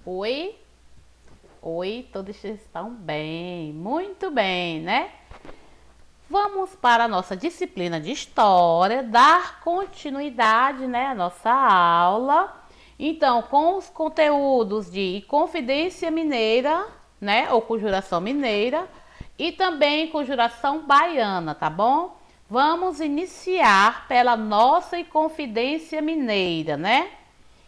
Oi, oi, todos estão bem, muito bem, né? Vamos para a nossa disciplina de história, dar continuidade, né, à nossa aula. Então, com os conteúdos de Confidência Mineira, né, ou Conjuração Mineira, e também Conjuração Baiana, tá bom? Vamos iniciar pela nossa Inconfidência Mineira, né?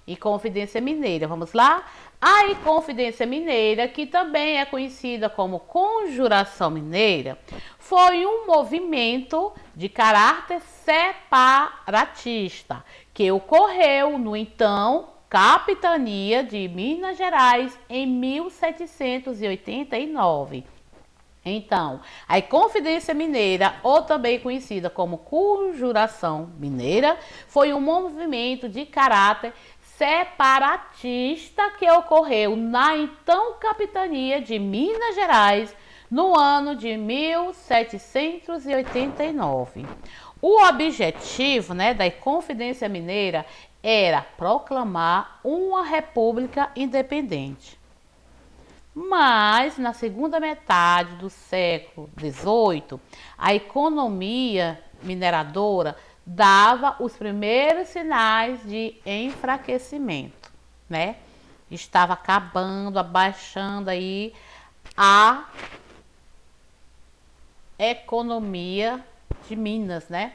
Inconfidência Mineira, vamos lá? A Inconfidência Mineira, que também é conhecida como Conjuração Mineira, foi um movimento de caráter separatista que ocorreu no então Capitania de Minas Gerais em 1789. Então, a Inconfidência Mineira, ou também conhecida como Conjuração Mineira, foi um movimento de caráter separatista que ocorreu na então Capitania de Minas Gerais no ano de 1789. O objetivo, né, da Inconfidência Mineira era proclamar uma república independente. Mas na segunda metade do século XVIII, a economia mineradora dava os primeiros sinais de enfraquecimento, né? Estava acabando, abaixando aí a economia de Minas, né?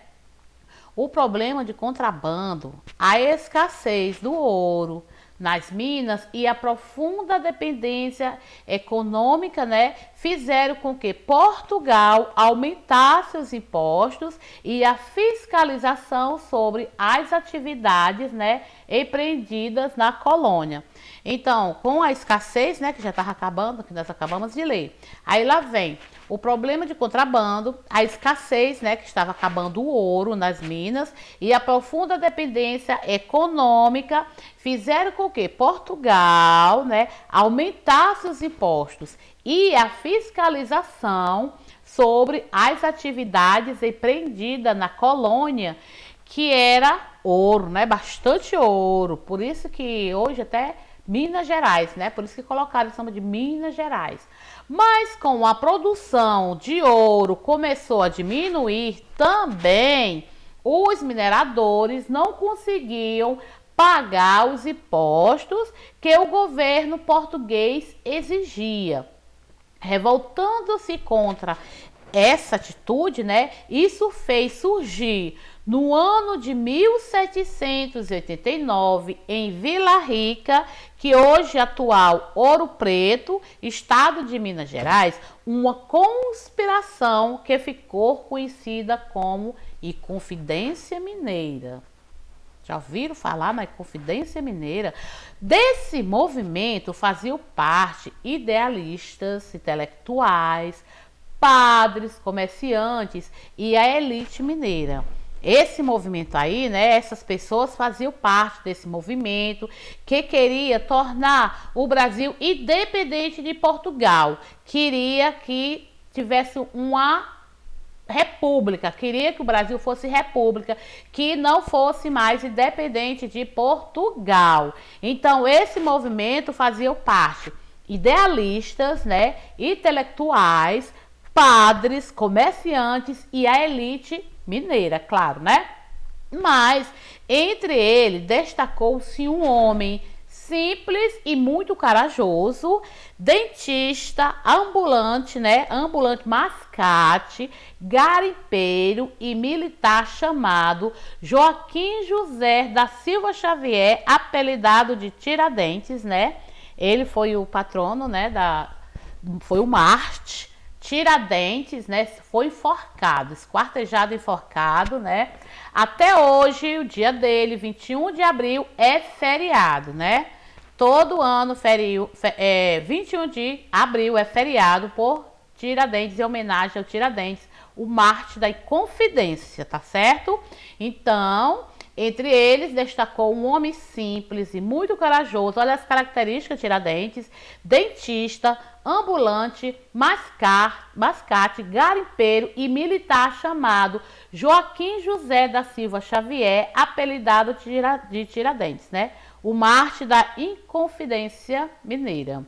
O problema de contrabando, a escassez do ouro nas minas e a profunda dependência econômica, né, fizeram com que Portugal aumentasse os impostos e a fiscalização sobre as atividades, né, empreendidas na colônia. Então, com a escassez, né, que já estava acabando, que nós acabamos de ler, aí lá vem o problema de contrabando, a escassez, né, que estava acabando o ouro nas minas e a profunda dependência econômica fizeram com que Portugal, né, aumentasse os impostos e a fiscalização sobre as atividades empreendidas na colônia, que era ouro, né, bastante ouro. Por isso que hoje até Minas Gerais, né, por isso que colocaram o samba de Minas Gerais. Mas com a produção de ouro começou a diminuir também, os mineradores não conseguiam pagar os impostos que o governo português exigia. Revoltando-se contra essa atitude, né? Isso fez surgir no ano de 1789, em Vila Rica, que hoje é atual Ouro Preto, estado de Minas Gerais, uma conspiração que ficou conhecida como Inconfidência Mineira. Já ouviram falar na Inconfidência Mineira? Desse movimento faziam parte idealistas, intelectuais, padres, comerciantes e a elite mineira. Esse movimento aí, né, essas pessoas faziam parte desse movimento que queria tornar o Brasil independente de Portugal. Queria que tivesse uma república, queria que o Brasil fosse república, que não fosse mais independente de Portugal. Então, esse movimento fazia parte idealistas, né, intelectuais, padres, comerciantes e a elite mineira, claro, né? Mas entre eles destacou-se um homem simples e muito corajoso, dentista, ambulante, né? Ambulante mascate, garimpeiro e militar chamado Joaquim José da Silva Xavier, apelidado de Tiradentes, né? Ele foi o patrono, né? Foi o Marte. Tiradentes, né, foi enforcado, esquartejado, enforcado, né? Até hoje, o dia dele, 21 de abril, é feriado, né? Todo ano, 21 de abril é feriado por Tiradentes, em homenagem ao Tiradentes, o Marte da Inconfidência, tá certo? Então, entre eles, destacou um homem simples e muito corajoso. Olha as características de Tiradentes: dentista, ambulante, mascate, garimpeiro e militar chamado Joaquim José da Silva Xavier, apelidado de Tiradentes, né? o Marte da Inconfidência Mineira.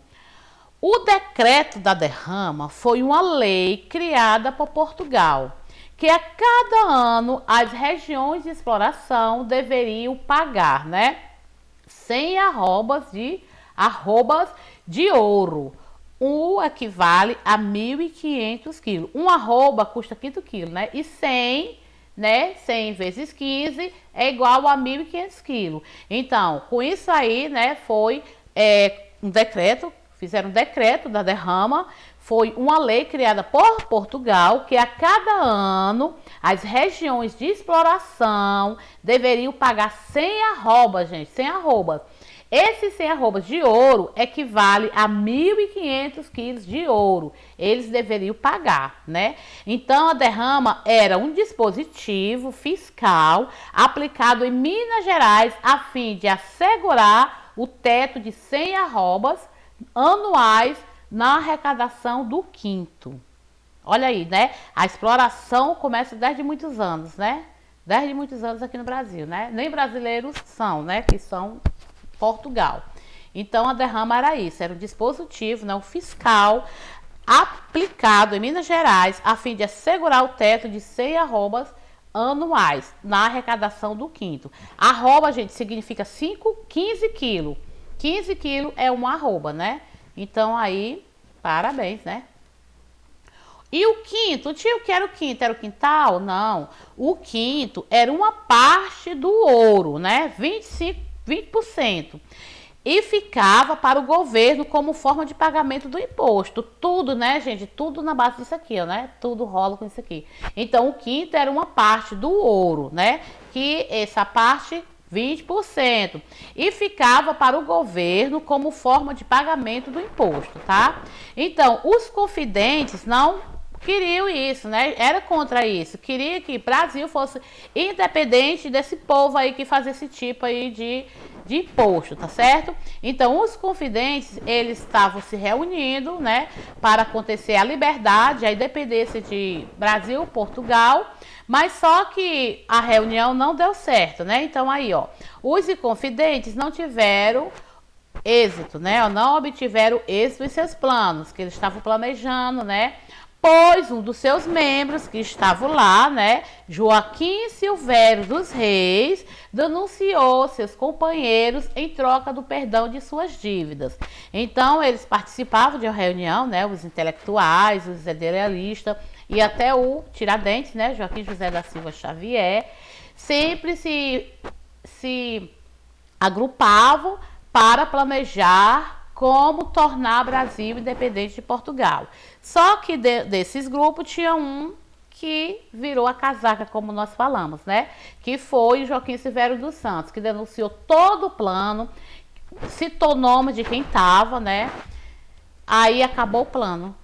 O decreto da derrama foi uma lei criada por Portugal, que a cada ano as regiões de exploração deveriam pagar, né, 100 arrobas de ouro, o equivale a 1.500 quilos. Um arroba custa 5 quilos, né? E 100, né? 100 vezes 15 é igual a 1.500 quilos. Então, com isso aí, né? Foi um decreto, fizeram um decreto da derrama. Foi uma lei criada por Portugal, que a cada ano as regiões de exploração deveriam pagar 100 arrobas, gente, 100 arrobas. Esses 100 arrobas de ouro equivale a 1.500 quilos de ouro. Eles deveriam pagar, né? Então, a derrama era um dispositivo fiscal aplicado em Minas Gerais a fim de assegurar o teto de 100 arrobas anuais na arrecadação do quinto. Olha aí, né? A exploração começa desde muitos anos, né? Desde muitos anos aqui no Brasil, né? Nem brasileiros são, né? Que são Portugal. Então, a derrama era isso, era um dispositivo, né, um fiscal aplicado em Minas Gerais a fim de assegurar o teto de 100 arrobas anuais na arrecadação do quinto. Arroba, gente, significa 15 quilos. 15 quilos é uma arroba, né? Então, aí, parabéns, né? E o quinto, tio, que era o quinto? Era o quintal? Não. O quinto era uma parte do ouro, né? 20%. E ficava para o governo como forma de pagamento do imposto. Tudo, né, gente? Tudo na base disso aqui, ó, né? Tudo rola com isso aqui. Então, o quinto era uma parte do ouro, né? Que essa parte, 20%. E ficava para o governo como forma de pagamento do imposto, tá? Então, os confidentes não queriam isso, né? Era contra isso. Queria que o Brasil fosse independente desse povo aí que fazia esse tipo aí de imposto, tá certo? Então, os confidentes, eles estavam se reunindo, né, para acontecer a liberdade, a independência de Brasil, Portugal, mas só que a reunião não deu certo, né? Então, aí, ó, os confidentes não tiveram êxito, né? Não obtiveram êxito em seus planos, que eles estavam planejando, né? Pois um dos seus membros que estavam lá, né, Joaquim Silvério dos Reis, denunciou seus companheiros em troca do perdão de suas dívidas. Então, eles participavam de uma reunião, né, os intelectuais, os idealistas e até o Tiradentes, né, Joaquim José da Silva Xavier, sempre se agrupavam para planejar como tornar o Brasil independente de Portugal. Só que desses grupos tinha um que virou a casaca, como nós falamos, né? Que foi Joaquim Silvério dos Santos, que denunciou todo o plano, citou nome de quem estava, né? Aí acabou o plano.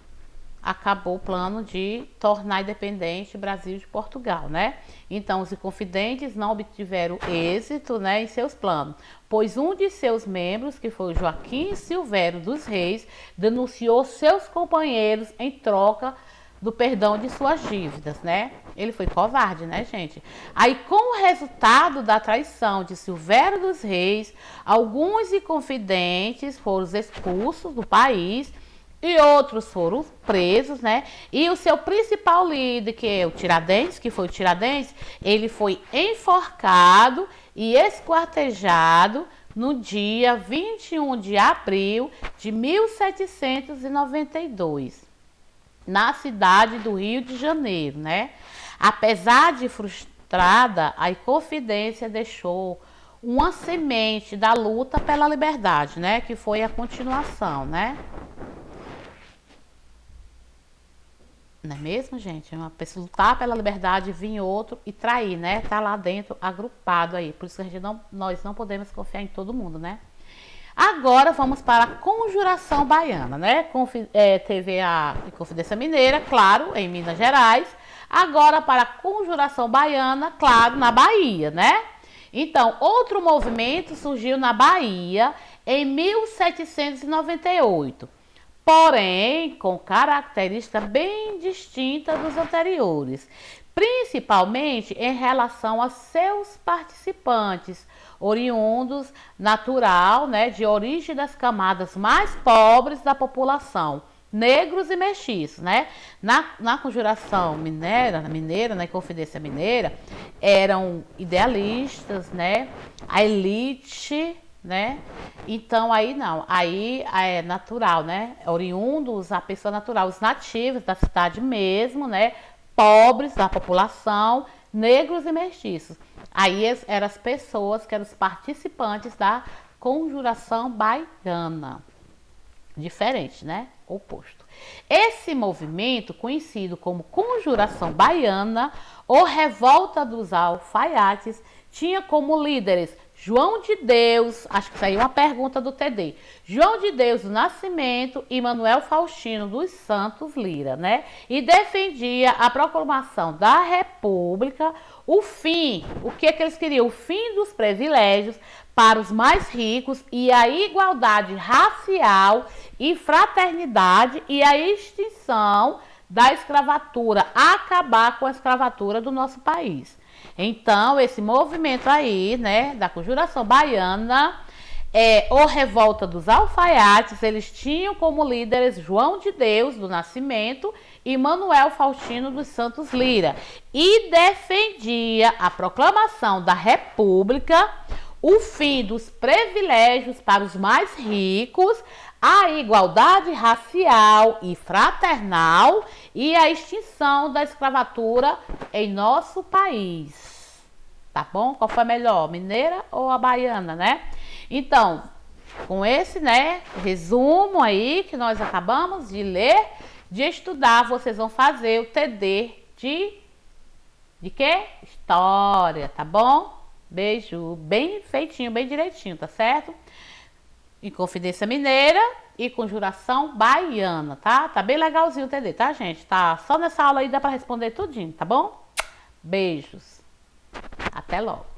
Acabou o plano de tornar independente o Brasil de Portugal, né? Então, os confidentes não obtiveram êxito, né, em seus planos, pois um de seus membros, que foi o Joaquim Silvério dos Reis, denunciou seus companheiros em troca do perdão de suas dívidas, né? Ele foi covarde, né, gente? Aí, com o resultado da traição de Silvério dos Reis, alguns confidentes foram expulsos do país e outros foram presos, né? E o seu principal líder, que é o Tiradentes, que foi o Tiradentes, ele foi enforcado e esquartejado no dia 21 de abril de 1792, na cidade do Rio de Janeiro, né? Apesar de frustrada, a Inconfidência deixou uma semente da luta pela liberdade, né? Que foi a continuação, né? Não é mesmo, gente? Uma pessoa lutar pela liberdade, vir outro e trair, né? Tá lá dentro, agrupado aí. Por isso que nós não podemos confiar em todo mundo, né? Agora vamos para a Conjuração Baiana, né? Teve a Inconfidência Mineira, claro, em Minas Gerais. Agora para a Conjuração Baiana, claro, na Bahia, né? Então, outro movimento surgiu na Bahia em 1798. Porém, com característica bem distinta dos anteriores, principalmente em relação a seus participantes, oriundos natural, né, de origem das camadas mais pobres da população, negros e mestiços, né? Na conjuração mineira, na Inconfidência Mineira, eram idealistas, né? A elite, né? Então aí não, aí é natural, né? Oriundos, a pessoa natural, os nativos da cidade mesmo, né? Pobres da população, negros e mestiços. Aí eram as pessoas que eram os participantes da conjuração baiana. Diferente, né? Oposto. Esse movimento, conhecido como Conjuração Baiana ou Revolta dos Alfaiates, tinha como líderes João de Deus, acho que isso aí é uma pergunta do TD, João de Deus do Nascimento e Manuel Faustino dos Santos Lira, né? E defendia a proclamação da República, o fim, o que eles queriam? O fim dos privilégios para os mais ricos e a igualdade racial e fraternidade e a extinção da escravatura, acabar com a escravatura do nosso país. Então, esse movimento aí, né, da Conjuração Baiana, ou Revolta dos Alfaiates, eles tinham como líderes João de Deus do Nascimento e Manuel Faustino dos Santos Lira, e defendia a proclamação da República, o fim dos privilégios para os mais ricos, a igualdade racial e fraternal e a extinção da escravatura em nosso país. Tá bom? Qual foi a melhor, mineira ou a baiana, né? Então, com esse, né, resumo aí que nós acabamos de ler, de estudar, vocês vão fazer o TD de quê? História, tá bom? Beijo, bem feitinho, bem direitinho, tá certo? Inconfidência Mineira e Conjuração Baiana, tá? Tá bem legalzinho o TD, tá, gente? Tá só nessa aula aí dá pra responder tudinho, tá bom? Beijos. Até logo.